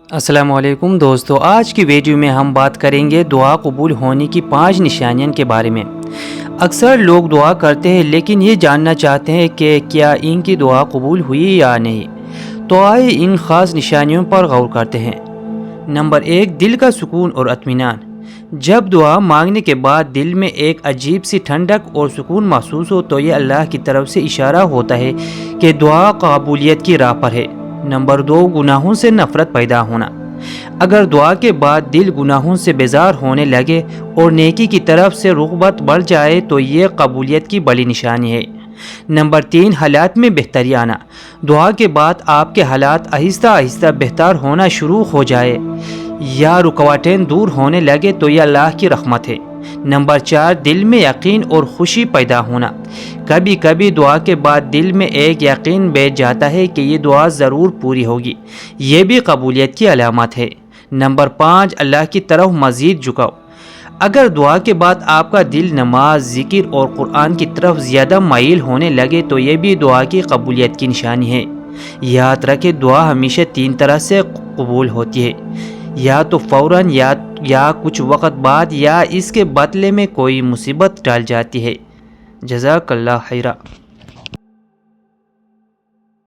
السلام علیکم دوستو، آج کی ویڈیو میں ہم بات کریں گے دعا قبول ہونے کی 5 نشانیاں کے بارے میں۔ اکثر لوگ دعا کرتے ہیں لیکن یہ جاننا چاہتے ہیں کہ کیا ان کی دعا قبول ہوئی یا نہیں، تو آئے ان خاص نشانیوں پر غور کرتے ہیں۔ نمبر 1، دل کا سکون اور اطمینان۔ جب دعا مانگنے کے بعد دل میں ایک عجیب سی ٹھنڈک اور سکون محسوس ہو تو یہ اللہ کی طرف سے اشارہ ہوتا ہے کہ دعا قبولیت کی راہ پر ہے۔ نمبر 2، گناہوں سے نفرت پیدا ہونا۔ اگر دعا کے بعد دل گناہوں سے بیزار ہونے لگے اور نیکی کی طرف سے رغبت بڑھ جائے تو یہ قبولیت کی بڑی نشانی ہے۔ نمبر 3، حالات میں بہتری آنا۔ دعا کے بعد آپ کے حالات آہستہ آہستہ بہتر ہونا شروع ہو جائے یا رکاوٹیں دور ہونے لگے تو یہ اللہ کی رحمت ہے۔ نمبر 4، دل میں یقین اور خوشی پیدا ہونا۔ کبھی کبھی دعا کے بعد دل میں ایک یقین بیٹھ جاتا ہے کہ یہ دعا ضرور پوری ہوگی، یہ بھی قبولیت کی علامت ہے۔ نمبر 5، اللہ کی طرف مزید جھکاؤ۔ اگر دعا کے بعد آپ کا دل نماز، ذکر اور قرآن کی طرف زیادہ مائل ہونے لگے تو یہ بھی دعا کی قبولیت کی نشانی ہے۔ یاد رکھیں، دعا ہمیشہ 3 طرح سے قبول ہوتی ہے، یا تو فوراً، یا کچھ وقت بعد، یا اس کے بدلے میں کوئی مصیبت ٹال جاتی ہے۔ جزاک اللہ خیرہ۔